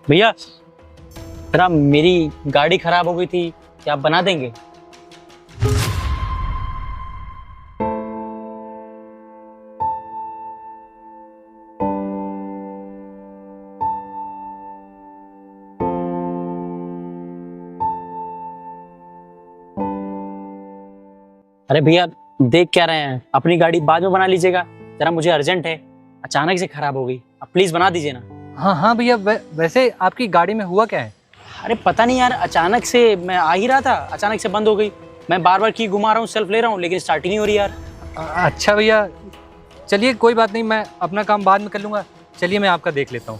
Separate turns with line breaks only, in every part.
भैया जरा मेरी गाड़ी खराब हो गई थी, क्या आप बना देंगे? अरे भैया देख क्या रहे हैं, अपनी गाड़ी बाद में बना लीजिएगा, जरा मुझे अर्जेंट है, अचानक से खराब हो गई, आप प्लीज बना दीजिए ना।
हाँ हाँ भैया, वैसे आपकी गाड़ी में हुआ क्या है?
अरे पता नहीं यार, अचानक से मैं आ ही रहा था, अचानक से बंद हो गई। मैं बार बार की घुमा रहा हूँ, सेल्फ ले रहा हूँ, लेकिन स्टार्ट ही नहीं हो रही यार।
अच्छा भैया, चलिए कोई बात नहीं, मैं अपना काम बाद में कर लूँगा। चलिए मैं आपका देख लेता हूँ।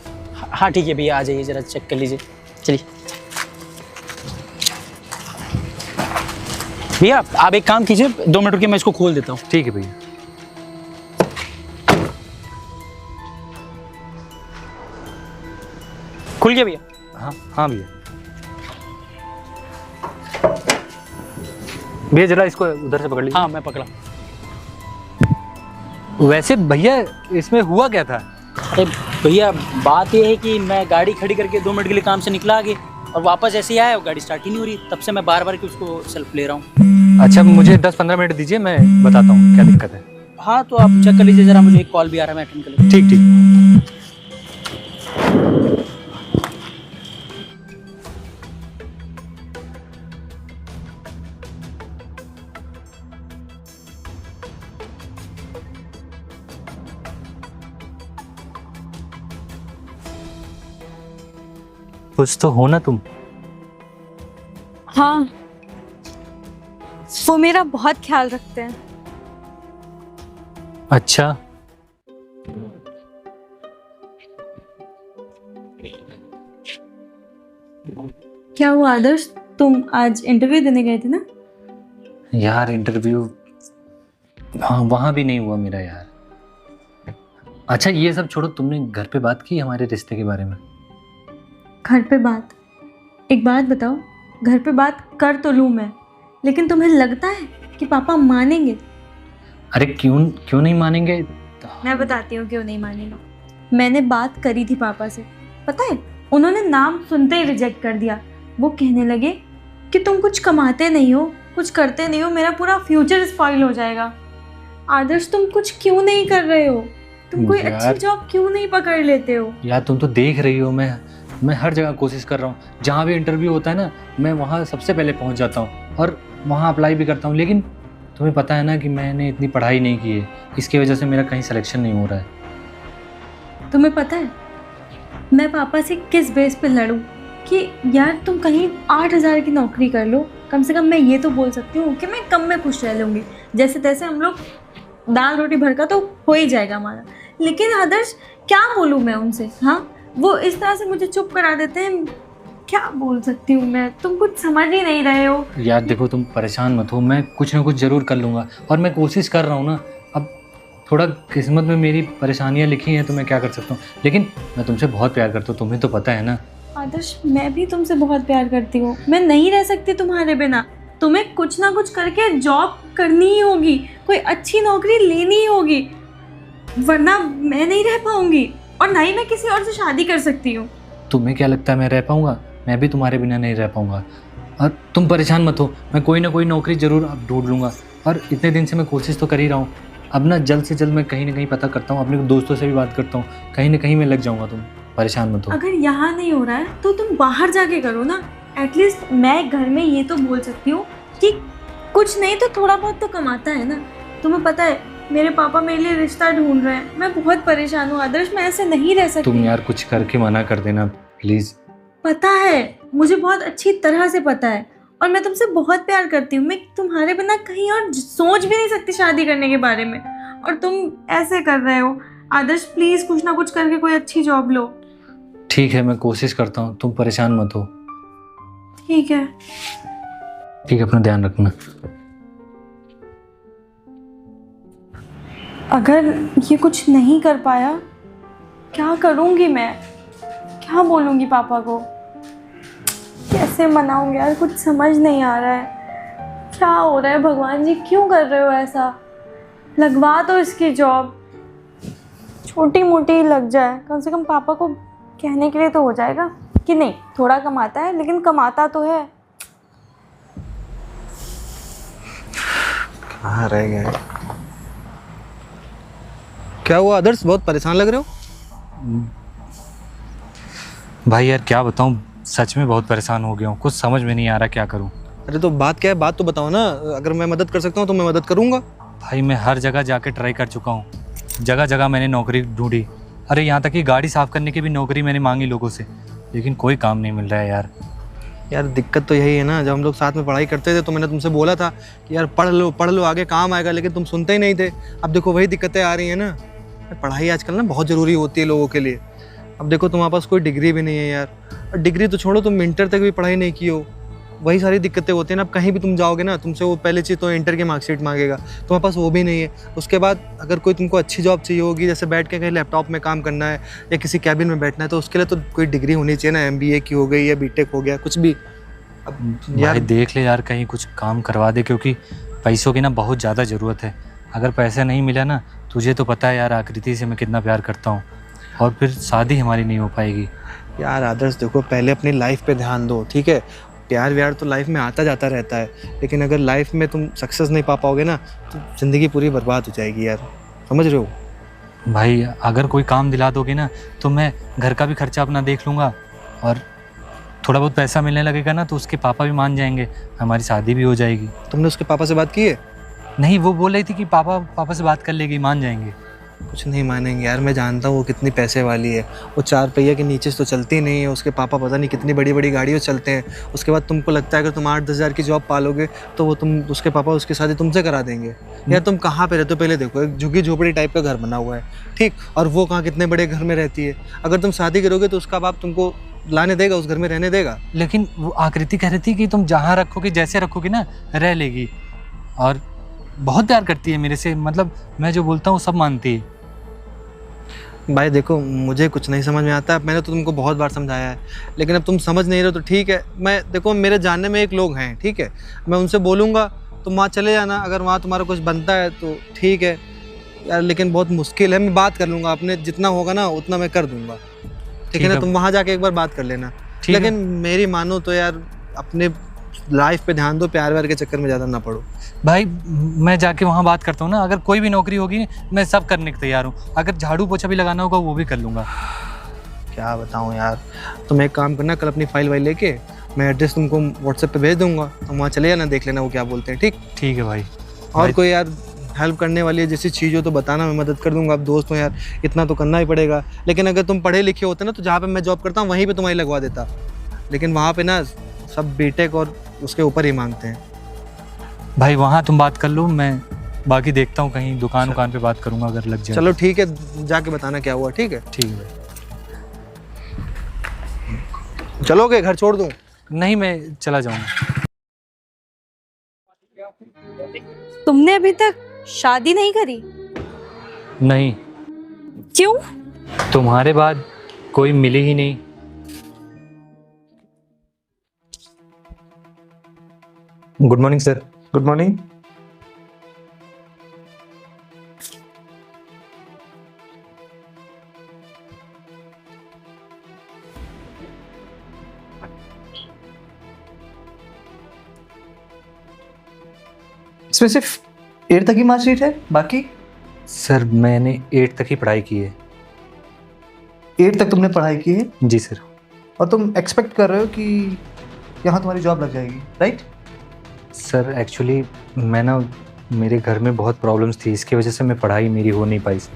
हाँ ठीक है भैया, आ जाइए जरा चेक कर लीजिए। चलिए भैया आप एक काम कीजिए, 2 मिनट रुकिए, मैं इसको खोल देता हूँ।
ठीक है भैया।
खुल गया भैया?
हाँ हाँ भैया। भैया जरा इसको उधर से पकड़ लीजिए।
हाँ मैं पकड़ा।
वैसे भैया इसमें हुआ क्या था?
अरे भैया बात यह है कि मैं गाड़ी खड़ी करके 2 मिनट के लिए काम से निकला आगे, और वापस ऐसे ही आया, गाड़ी स्टार्ट ही नहीं हो रही, तब से मैं बार बार कि उसको सेल्फ ले रहा हूँ।
अच्छा मुझे 10-15 मिनट दीजिए, मैं बताता हूँ क्या दिक्कत है।
हाँ तो आप चेक कर लीजिए जरा, मुझे एक कॉल भी आ रहा है, मैं अटेंड कर लेता हूँ।
ठीक ठीक। कुछ तो हो ना तुम।
हाँ, वो मेरा बहुत ख्याल रखते हैं।
अच्छा
क्या हुआ आदर्श, तुम आज इंटरव्यू देने गए थे ना?
यार इंटरव्यू वहाँ भी नहीं हुआ मेरा यार। अच्छा ये सब छोड़ो, तुमने घर पे बात की हमारे रिश्ते के बारे में?
घर पे बात? एक बात बताओ, घर पे बात कर तो लूँ मैं, लेकिन तुम्हें लगता है कि पापा मानेंगे?
अरे क्यों क्यों नहीं मानेंगे?
मैं बताती हूँ क्यों नहीं मानेंगे। मैंने बात करी थी पापा से, पता है उन्होंने नाम सुनते ही रिजेक्ट कर दिया। वो कहने लगे कि तुम कुछ कमाते नहीं हो, कुछ करते नहीं हो, मेरा पूरा फ्यूचर स्पॉइल हो जाएगा। आदर्श तुम कुछ क्यों नहीं कर रहे हो? तुम कोई अच्छी जॉब क्यों नहीं पकड़ लेते हो?
यार तुम तो देख रही हो, मैं हर जगह कोशिश कर रहा हूँ, जहाँ भी इंटरव्यू होता है ना मैं वहाँ सबसे पहले पहुँच जाता हूँ और वहाँ अप्लाई भी करता हूँ, लेकिन तुम्हें पता है ना कि मैंने इतनी पढ़ाई नहीं की है, इसकी वजह से मेरा कहीं सिलेक्शन नहीं हो रहा है।
तुम्हें पता है मैं पापा से किस बेस पे लड़ूं कि यार तुम कहीं 8,000 की नौकरी कर लो, कम से कम मैं ये तो बोल सकती हूँ कि मैं कम में खुश रह लूँगी, जैसे तैसे हम लोग दाल रोटी भरका तो हो ही जाएगा हमारा। लेकिन आदर्श क्या बोलूँ मैं उनसे? हाँ वो इस तरह से मुझे चुप करा देते हैं, क्या बोल सकती हूँ मैं? तुम कुछ समझ ही नहीं रहे हो।
यार देखो तुम परेशान मत हो, मैं कुछ ना कुछ ज़रूर कर लूँगा और मैं कोशिश कर रहा हूँ ना। अब थोड़ा किस्मत में मेरी परेशानियाँ लिखी हैं तो मैं क्या कर सकता हूँ, लेकिन मैं तुमसे बहुत प्यार करता हूँ, तुम्हें तो पता है ना।
आदर्श मैं भी तुमसे बहुत प्यार करती हूँ, मैं नहीं रह सकती तुम्हारे बिना। तुम्हें कुछ ना कुछ करके जॉब करनी ही होगी, कोई अच्छी नौकरी लेनी ही होगी, वरना मैं नहीं रह पाऊंगी और ना ही मैं किसी और से शादी कर सकती हूँ।
तुम्हें क्या लगता है मैं रह पाऊँगा? मैं भी तुम्हारे बिना नहीं रह पाऊँगा। और तुम परेशान मत हो, मैं कोई ना कोई नौकरी ज़रूर अब ढूंढ लूँगा, और इतने दिन से मैं कोशिश तो कर ही रहा हूँ। अब ना जल्द से जल्द मैं कहीं ना कहीं पता करता हूँ, अपने दोस्तों से भी बात करता हूँ, कहीं ना कहीं मैं लग जाऊँगा। तुम परेशान मत हो।
अगर यहाँ नहीं हो रहा है तो तुम बाहर जाके करो ना। एटलीस्ट मैं घर में ये तो बोल सकती हूँ कि कुछ नहीं तो थोड़ा बहुत तो कमाता है ना। तुम्हें पता है मेरे पापा मेरे लिए रिश्ता ढूंढ रहे हैं, मैं बहुत परेशान हूँ आदर्श, मैं ऐसे नहीं रह सकती।
तुम यार कुछ करके मना कर देना प्लीज़।
पता है, मुझे बहुत अच्छी तरह से पता है, और मैं तुमसे बहुत प्यार करती हूँ। मैं तुम्हारे बिना कहीं और सोच भी नहीं सकती शादी करने के बारे में, और तुम ऐसे कर रहे हो। आदर्श प्लीज कुछ ना कुछ करके कोई अच्छी जॉब लो।
ठीक है मैं कोशिश करता हूँ, तुम परेशान मत हो।
ठीक है।
ठीक है, अपना ध्यान रखना।
अगर ये कुछ नहीं कर पाया, क्या करूँगी मैं? क्या बोलूँगी पापा को? कैसे मनाऊंगी यार, कुछ समझ नहीं आ रहा है। क्या हो रहा है भगवान जी, क्यों कर रहे हो ऐसा? लगवा दो इसकी जॉब, छोटी मोटी ही लग जाए, कम से कम पापा को कहने के लिए तो हो जाएगा। कि नहीं थोड़ा कमाता है लेकिन कमाता तो है।
कहाँ रह गए? क्या हुआ आदर्श, बहुत परेशान लग रहे हो?
भाई यार क्या बताऊँ, सच में बहुत परेशान हो गया हूँ, कुछ समझ में नहीं आ रहा क्या करूँ।
अरे तो बात क्या है, बात तो बताओ ना। अगर मैं मदद कर सकता हूँ तो मैं मदद करूँगा।
भाई मैं हर जगह जाके ट्राई कर चुका हूँ, जगह जगह मैंने नौकरी ढूंढी। अरे यहाँ तक कि गाड़ी साफ़ करने की भी नौकरी मैंने मांगी लोगों से, लेकिन कोई काम नहीं मिल रहा है यार।
यार दिक्कत तो यही है ना, जब हम लोग साथ में पढ़ाई करते थे तो मैंने तुमसे बोला था कि यार पढ़ लो आगे काम आएगा, लेकिन तुम सुनते ही नहीं थे। अब देखो वही दिक्कतें आ रही हैं ना। पढ़ाई आजकल ना बहुत ज़रूरी होती है लोगों के लिए। अब देखो तुम्हारे पास कोई डिग्री भी नहीं है यार, और डिग्री तो छोड़ो, तुम इंटर तक भी पढ़ाई नहीं की हो। वही सारी दिक्कतें होती हैं ना। अब कहीं भी तुम जाओगे ना, तुमसे वो पहले चीज़ तो इंटर की मार्कशीट मांगेगा, तुम्हारे पास वो भी नहीं है। उसके बाद अगर कोई तुमको अच्छी जॉब चाहिए होगी, जैसे बैठ के कहीं लैपटॉप में काम करना है या किसी कैबिन में बैठना है, तो उसके लिए तो कोई डिग्री होनी चाहिए ना। MBA की हो गई या BTech हो गया, कुछ भी। अब
यार देख ले यार, कहीं कुछ काम करवा दे, क्योंकि पैसों की ना बहुत ज़्यादा ज़रूरत है। अगर पैसा नहीं मिला ना, तुझे तो पता है यार आकृति से मैं कितना प्यार करता हूँ, और फिर शादी हमारी नहीं हो पाएगी।
यार आदर्श देखो, पहले अपनी लाइफ पे ध्यान दो, ठीक है? प्यार व्यार तो लाइफ में आता जाता रहता है, लेकिन अगर लाइफ में तुम सक्सेस नहीं पा पाओगे ना, तो ज़िंदगी पूरी बर्बाद हो जाएगी यार। समझ रहे हो?
भाई अगर कोई काम दिला दोगे ना, तो मैं घर का भी खर्चा अपना देख लूँगा, और थोड़ा बहुत पैसा मिलने लगेगा ना, तो उसके पापा भी मान जाएंगे, हमारी शादी भी हो जाएगी।
तुमने उसके पापा से बात की है?
नहीं, वो बोल रही थी कि पापा से बात कर लेगी, मान जाएंगे।
कुछ नहीं मानेंगे यार, मैं जानता हूँ वो कितनी पैसे वाली है। वो 4 पहिया के नीचे से तो चलती नहीं है, उसके पापा पता नहीं कितनी बड़ी बड़ी गाड़ियों चलते हैं। उसके बाद तुमको लगता है अगर तुम 8-10 हज़ार की जॉब पालोगे तो वो उसके पापा उसकी शादी तुमसे करा देंगे? यार तुम कहाँ पे रहते हो पहले देखो, एक झुग्गी झोपड़ी टाइप का घर बना हुआ है, ठीक? और वो कहाँ कितने बड़े घर में रहती है। अगर तुम शादी करोगे तो उसका बाप तुमको लाने देगा, उस घर में रहने देगा?
लेकिन वो आकृति कह रही थी कि तुम जहाँ रखोगे, जैसे रखोगे ना, रह लेगी, और बहुत प्यार करती है मेरे से। मतलब मैं जो बोलता हूँ सब मानती है।
भाई देखो, मुझे कुछ नहीं समझ में आता। मैंने तो तुमको बहुत बार समझाया है, लेकिन अब तुम समझ नहीं रहे हो तो ठीक है। मैं देखो, मेरे जानने में एक लोग हैं, ठीक है? मैं उनसे बोलूँगा, तुम वहाँ चले जाना। अगर वहाँ तुम्हारा कुछ बनता है तो ठीक है यार, लेकिन बहुत मुश्किल है। मैं बात कर लूँगा, अपने जितना होगा ना उतना मैं कर दूँगा, ठीक है ना? तुम वहाँ जाके एक बार बात कर लेना, लेकिन मेरी मानो तो यार अपने लाइफ पे ध्यान दो, प्यार व्यार के चक्कर में ज़्यादा ना पड़ो।
भाई मैं जाके वहाँ बात करता हूँ ना, अगर कोई भी नौकरी होगी मैं सब करने को तैयार हूँ। अगर झाड़ू पोछा भी लगाना होगा वो भी कर लूँगा।
क्या बताऊँ यार। तुम एक काम करना, कल अपनी फाइल वाइल लेके मैं एड्रेस तुमको व्हाट्सएप पे भेज दूँगा, तुम वहाँ चले जाना, देख लेना वो क्या बोलते हैं, ठीक?
ठीक है भाई।
और कोई यार हेल्प करने वाली है जैसी चीज़ हो तो बताना, मैं मदद कर दूँगा। अब दोस्त हो यार, इतना तो करना ही पड़ेगा। लेकिन अगर तुम पढ़े लिखे होते ना, तो जहाँ पे मैं जॉब करता हूँ वहीं पे तुम्हारी लगवा देता, लेकिन वहाँ पे ना सब BTech और उसके ऊपर ही मांगते हैं।
भाई वहाँ तुम बात कर लो, मैं बाकी देखता हूँ, कहीं दुकान पे बात करूँगा अगर लग जाए।
चलो ठीक है, जाके बताना क्या हुआ, ठीक है?
ठीक है भाई।
चलोगे, घर छोड़ दूँ?
नहीं, मैं चला जाऊँगा।
तुमने अभी तक शादी नहीं करी?
नहीं।
क्यों?
तुम्हारे बाद कोई मिली ही नहीं।
Good morning sir. Good morning. इसमें सिर्फ 8 तक ही मार्कशीट है, बाकी?
सर मैंने 8 तक ही पढ़ाई की है।
8 तक तुमने पढ़ाई की है?
जी सर।
और तुम एक्सपेक्ट कर रहे हो कि यहाँ तुम्हारी जॉब लग जाएगी, राइट?
सर एक्चुअली मैं ना, मेरे घर में बहुत प्रॉब्लम्स थी, इसकी वजह से मैं पढ़ाई मेरी हो नहीं पाई सर।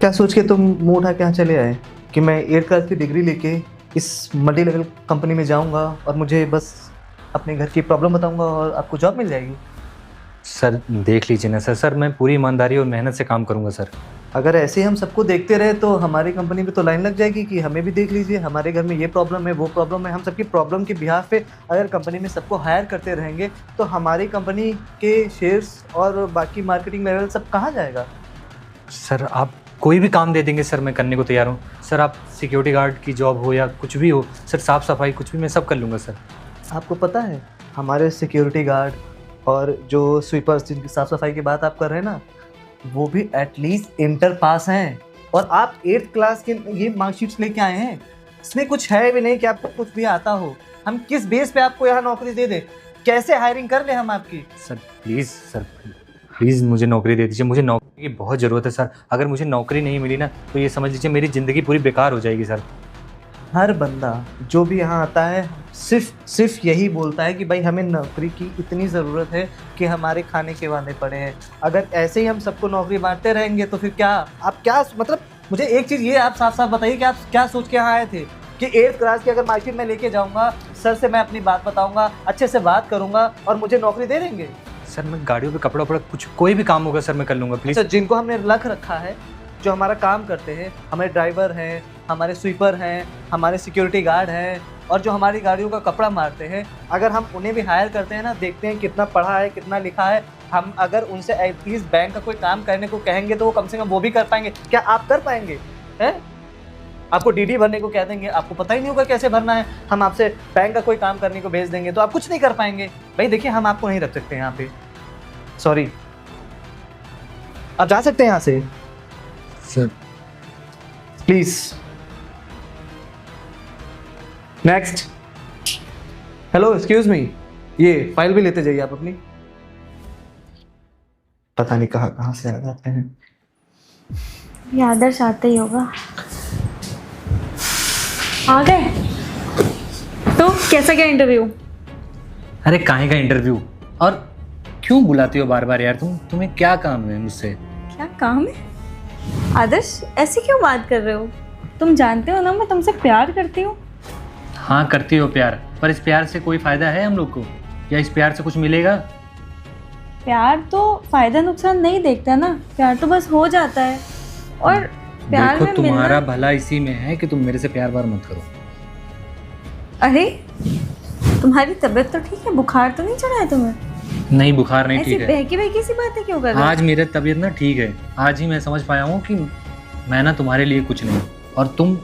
क्या सोच के तुम मुंह उठा के यहाँ चले आए कि मैं 8 क्लास की डिग्री लेके इस मल्टी लेवल कंपनी में जाऊँगा और मुझे बस अपने घर की प्रॉब्लम बताऊँगा और आपको जॉब मिल जाएगी?
सर देख लीजिए ना सर, मैं पूरी ईमानदारी और मेहनत से काम करूँगा सर।
अगर ऐसे ही हम सबको देखते रहे तो हमारी कंपनी पे तो लाइन लग जाएगी कि हमें भी देख लीजिए, हमारे घर में ये प्रॉब्लम है, वो प्रॉब्लम है। हम सबकी प्रॉब्लम के बिहाफ पे अगर कंपनी में सबको हायर करते रहेंगे तो हमारी कंपनी के शेयर्स और बाकी मार्केटिंग लेवल सब कहाँ जाएगा?
सर आप कोई भी काम दे देंगे सर, मैं करने को तैयार हूँ सर। आप सिक्योरिटी गार्ड की जॉब हो या कुछ भी हो सर, साफ़ सफाई कुछ भी, मैं सब कर लूँगा सर।
आपको पता है हमारे सिक्योरिटी गार्ड और जो स्वीपर्स जिनकी साफ़ सफाई की बात आप कर रहे हैं ना, वो भी एटलीस्ट इंटर पास हैं, और आप 8th क्लास के ये मार्कशीट्स लेके आए हैं। इसमें कुछ है भी नहीं कि आपको कुछ भी आता हो। हम किस बेस पे आपको यहाँ नौकरी दे दे, कैसे हायरिंग कर ले हम आपकी?
सर प्लीज़ मुझे नौकरी दे दीजिए, मुझे नौकरी की बहुत ज़रूरत है सर। अगर मुझे नौकरी नहीं मिली ना तो ये समझ लीजिए मेरी ज़िंदगी पूरी बेकार हो जाएगी सर।
हर बंदा जो भी यहाँ आता है सिर्फ यही बोलता है कि भाई हमें नौकरी की इतनी ज़रूरत है कि हमारे खाने के वादे पड़े हैं। अगर ऐसे ही हम सबको नौकरी बांटते रहेंगे तो फिर क्या, आप क्या मतलब, मुझे एक चीज़ ये आप साफ साफ बताइए कि आप क्या सोच के यहाँ आए थे कि 8th क्लास की अगर मार्कशीट में लेके जाऊँगा, सर से मैं अपनी बात बताऊँगा, अच्छे से बात करूँगा और मुझे नौकरी दे देंगे?
सर मैं गाड़ियों पे कपड़ा वपड़ा कुछ कोई भी काम होगा सर मैं कर लूँगा प्लीज़।
अच्छा, जिनको हमने रख रखा है, जो हमारा काम करते हैं, हमारे ड्राइवर हैं, हमारे स्वीपर हैं, हमारे सिक्योरिटी गार्ड हैं और जो हमारी गाड़ियों का कपड़ा मारते हैं, अगर हम उन्हें भी हायर करते हैं ना, देखते हैं कितना पढ़ा है कितना लिखा है, हम अगर उनसे एटलीस्ट बैंक का कोई काम करने को कहेंगे तो वो कम से कम वो भी कर पाएंगे। क्या आप कर पाएंगे? हैं? आपको डीडी भरने को कह देंगे, आपको पता ही नहीं होगा कैसे भरना है, हम आपसे बैंक का कोई काम करने को भेज देंगे तो आप कुछ नहीं कर पाएंगे। भाई देखिए, हम आपको नहीं रख सकते यहाँ पे, सॉरी, आप जा सकते हैं यहाँ से
sir
please. Next. Hello, excuse me, ये फाइल भी लेते जाइए आप अपनी। पता नहीं कहाँ से आ जाते हैं।
ये आदर्श आते ही होगा। आ गए? तो कैसा गया इंटरव्यू?
अरे काहे का इंटरव्यू, और क्यों बुलाती हो बार बार यार? तुम्हें क्या काम है मुझसे?
क्या काम है? आदर्श ऐसे क्यों बात कर रहे हो? तुम जानते हो ना मैं तुमसे प्यार करती हूँ।
हाँ करती हो प्यार, पर इस प्यार से कोई फायदा है हम लोग को, या इस प्यार से कुछ मिलेगा?
प्यार तो फायदा नुकसान नहीं देखता ना, प्यार तो बस हो जाता है। और प्यार
देखो
में
तुम्हारा
मिलना...
भला इसी में है कि तुम मेरे से प्यार वार मत करो।
अरे तुम्हारी तबीयत तो ठीक है? बुखार तो नहीं चढ़ा है तुम्हें?
नहीं बुखार नहीं,
ऐसी
ठीक है।
बहकी बहकी सी बातें क्यों कर रहे हो?
आज मेरी तबीयत ना ठीक है, आज ही मैं समझ पाया हूँ कि मैं ना तुम्हारे लिए कुछ नहीं, और तुम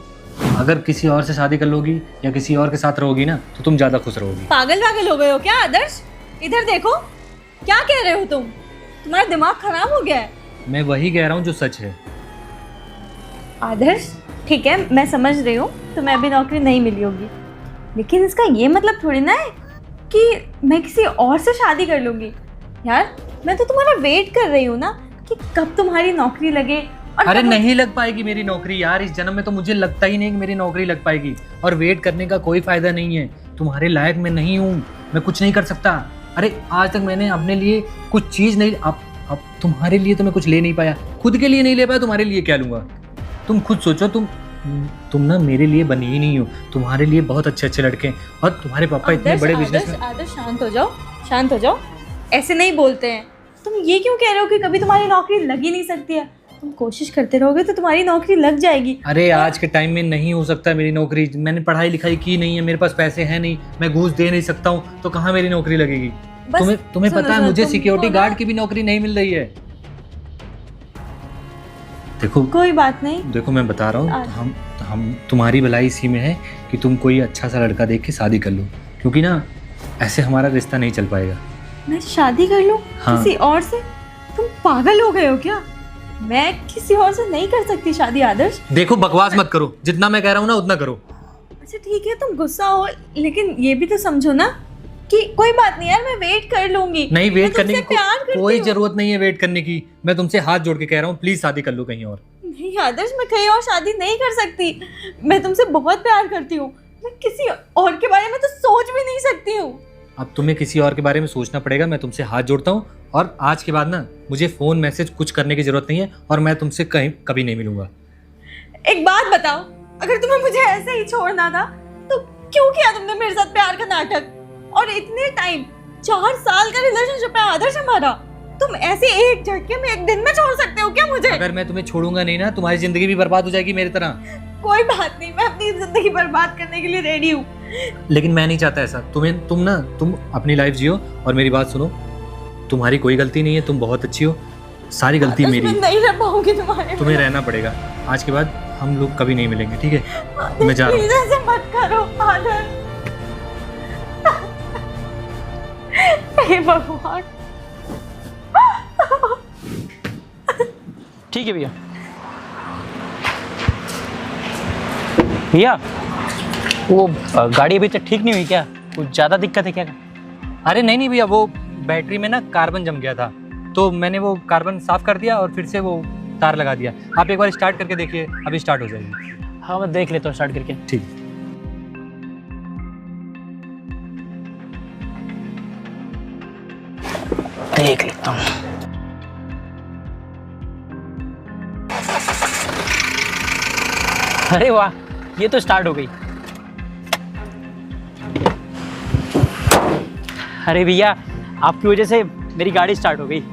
अगर किसी और से शादी कर लोगी या किसी और के साथ रहोगी ना तो तुम ज्यादा खुश रहोगी।
पागल वागल हो गए हो क्या आदर्श? इधर देखो, क्या कह रहे हो तुम? तुम्हारा दिमाग खराब हो गया है।
मैं वही कह रहा हूँ जो सच है।
आदर्श ठीक है, मैं समझ रही हूँ तुम्हें अभी नौकरी नहीं मिली होगी, लेकिन इसका ये मतलब थोड़ी ना है कि मैं किसी और से शादी कर लूंगी। यार मैं तो तुम्हारा वेट कर रही हूँ ना कि कब तुम्हारी नौकरी लगे। और
अरे
कब...
नहीं लग पाएगी मेरी नौकरी यार, इस जन्म में तो मुझे लगता ही नहीं कि मेरी नौकरी लग पाएगी, और वेट करने का कोई फायदा नहीं है। तुम्हारे लायक मैं नहीं हूँ, मैं कुछ नहीं कर सकता। अरे आज तक मैंने अपने लिए कुछ चीज़ नहीं, अब तुम्हारे लिए तो मैं कुछ ले नहीं पाया, खुद के लिए नहीं ले पाया, तुम्हारे लिए क्या लूँगा? तुम खुद सोचो, तुम ना मेरे लिए बनी ही नहीं हो, तुम्हारे लिए बहुत अच्छे अच्छे लड़के हैं, और तुम्हारे पापा इतने बड़े बिजनेस में।
आदर्श शांत हो जाओ, शांत हो जाओ, ऐसे नहीं बोलते हैं। तुम ये क्यों कह रहे हो कि कभी तुम्हारी नौकरी लग ही नहीं सकती है? तुम कोशिश करते रहोगे तो तुम्हारी नौकरी लग जाएगी।
अरे आज के टाइम में नहीं हो सकता मेरी नौकरी, मैंने पढ़ाई लिखाई की नहीं है, मेरे पास पैसे हैं नहीं, मैं घूस दे नहीं सकता हूँ, तो कहाँ मेरी नौकरी लगेगी? तुम्हें पता है मुझे सिक्योरिटी गार्ड की भी नौकरी नहीं मिल रही है। देखो
कोई बात नहीं,
देखो मैं बता रहा हूँ, हम तुम्हारी भलाई इसी में है कि तुम कोई अच्छा सा लड़का देख के शादी कर लो, क्योंकि ना ऐसे हमारा रिश्ता नहीं चल पाएगा।
मैं शादी कर लूं?
हाँ।
किसी और से? तुम पागल हो गए हो क्या? मैं किसी और से नहीं कर सकती शादी आदर्श।
देखो बकवास मत करो, जितना मैं कह रहा हूँ ना उतना करो।
अच्छा ठीक है, तुम गुस्सा हो, लेकिन ये भी तो समझो ना कि कोई बात नहीं यार, मैं वेट कर लूंगी।
नहीं, वेट करने की
कोई
कोई जरूरत नहीं है वेट करने की। मैं तुमसे हाथ जोड़ के कह रहा हूँ, प्लीज शादी कर लो कहीं और।
नहीं आदर्श, मैं कहीं और शादी नहीं कर सकती। मैं तुमसे बहुत प्यार करती हूँ, मैं किसी और के बारे में तो सोच भी नहीं सकती हूँ।
अब तुम्हें किसी और के बारे में सोचना पड़ेगा। मैं तुमसे हाथ जोड़ता हूँ, और आज के बाद ना मुझे फोन मैसेज कुछ करने की जरूरत नहीं है, और मैं तुमसे कहीं कभी नहीं मिलूंगा।
एक बात बताओ, अगर तुम्हें मुझे ऐसे ही छोड़ना था तो क्यों किया तुमने मेरे साथ प्यार का नाटक? और इतने टाइम, 4 साल का रिलेशनशिप है आदर्श हमारा, तुम ऐसे एक झटके में एक दिन में छोड़ सकते हो क्या मुझे?
अगर मैं तुम्हें छोड़ूंगा नहीं ना, तुम्हारी जिंदगी भी बर्बाद हो जाएगी मेरी तरह।
कोई बात नहीं, मैं अपनी जिंदगी बर्बाद करने के लिए रेडी हूँ,
लेकिन मैं नहीं चाहता ऐसा। तुम अपनी लाइफ जियो और मेरी बात सुनो। तुम्हारी कोई गलती नहीं है, तुम बहुत अच्छी हो, सारी गलती मेरी।
मैं नहीं रह पाऊंगी तुम्हारे।
तुम्हें रहना पड़ेगा। आज के बाद हम लोग कभी नहीं मिलेंगे, ठीक है? मैं जा रहा हूँ।
प्लीज ऐसे मत करो आदर्श। हे भगवान।
ठीक है भैया। भैया वो गाड़ी अभी तक ठीक नहीं हुई क्या? कुछ ज़्यादा दिक्कत है क्या?
अरे नहीं नहीं भैया, वो बैटरी में ना कार्बन जम गया था, तो मैंने वो कार्बन साफ कर दिया और फिर से वो तार लगा दिया। आप एक बार स्टार्ट करके देखिए, अभी स्टार्ट हो जाएगी।
हाँ मैं देख लेता हूँ स्टार्ट करके।
ठीक।
देख लेता हूँ। अरे वाह, ये तो स्टार्ट हो गई। अरे भैया, आपकी वजह से मेरी गाड़ी स्टार्ट हो गई।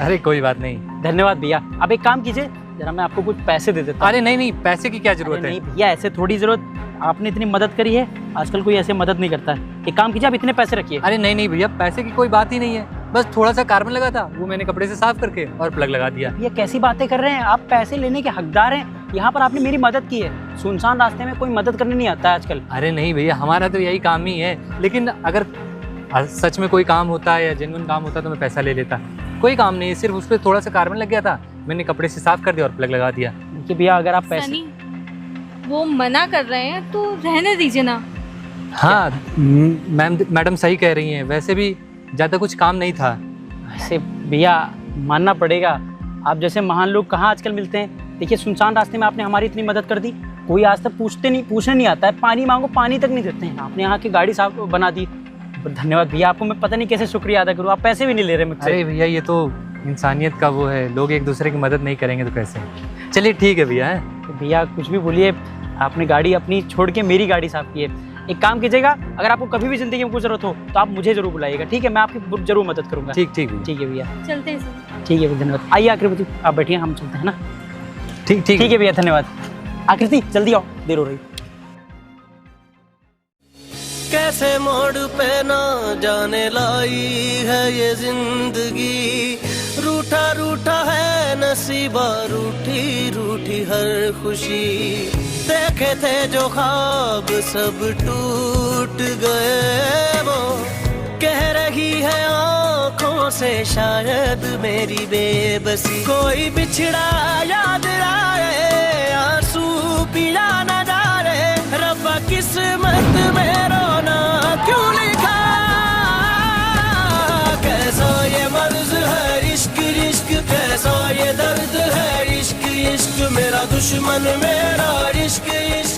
अरे कोई बात नहीं।
धन्यवाद भैया। अब एक काम कीजिए, जरा मैं आपको कुछ पैसे दे देता हूँ।
अरे नहीं नहीं, पैसे की क्या जरूरत
अरे
है?
नहीं भैया, ऐसे थोड़ी जरूरत, आपने इतनी मदद करी है, आजकल कोई ऐसे मदद नहीं करता है। एक काम कीजिए, आप इतने पैसे रखिए।
अरे नहीं नहीं भैया, पैसे की कोई बात ही नहीं है, बस थोड़ा सा कार्बन लगा था, वो मैंने कपड़े से साफ करके और प्लग लगा दिया।
भैया कैसी बातें कर रहे हैं आप? पैसे लेने के हकदार हैं। यहाँ पर आपने मेरी मदद की है। सुनसान रास्ते में कोई मदद करने नहीं आता है आजकल।
अरे नहीं भैया, हमारा तो यही काम ही है, लेकिन अगर सच में कोई काम होता है या जेन्युइन काम होता तो मैं पैसा ले लेता। कोई काम नहीं है, सिर्फ उस पर थोड़ा सा कार्बन लग गया था, मैंने कपड़े से साफ कर दिया और प्लग लगा दिया।
देखिए भैया, अगर आप पैसे...
सनी, वो मना कर रहे हैं तो रहने दीजिए ना।
हाँ मैडम सही कह रही हैं, वैसे भी ज़्यादा कुछ काम नहीं था।
ऐसे भैया मानना पड़ेगा, आप जैसे महान लोग कहाँ आजकल मिलते हैं। देखिए सुनसान रास्ते में आपने हमारी इतनी मदद कर दी, कोई आज तक पूछने नहीं आता है। पानी मांगो, पानी तक नहीं देते हैं। आपने यहाँ की गाड़ी साफ बना दी। धन्यवाद भैया, आपको मैं पता नहीं कैसे शुक्रिया अदा करूँ। आप पैसे भी नहीं ले रहे मुझसे।
अरे भैया, ये तो इंसानियत का वो है, लोग एक दूसरे की मदद नहीं करेंगे तो कैसे? चलिए ठीक है भैया।
भैया कुछ भी बोलिए, आपने गाड़ी अपनी छोड़ के मेरी गाड़ी साफ की है। एक काम कीजिएगा, अगर आपको कभी भी जिंदगी में कुछ जरूरत हो तो आप मुझे जरूर बुलाइएगा, ठीक है? मैं आपकी जरूर मदद करूंगा।
ठीक ठीक भैया।
ठीक है भैया।
चलते हैं सर।
ठीक है भैया, धन्यवाद। आइए आकृति, आप बैठिए, हम चलते हैं ना।
ठीक ठीक
ठीक है भैया, धन्यवाद। आकृति जल्दी आओ, देर हो रही।
कैसे मोड़ पे ना जाने लाई है ये जिंदगी, रूठा रूठा है नसीबा, रूठी रूठी हर खुशी। देखे थे जो ख्वाब सब टूट गए, वो कह रही है आँखों से शायद मेरी बेबसी। कोई बिछड़ा याद आए, आंसू पीला न जा रहे, रब्बा किस्मत में रोना क्यों लिखा। कैसा ये मर्ज है इश्क इश्क, कैसा ये दर्द है इश्क इश्क, मेरा दुश्मन मेरा इश्क इश्क।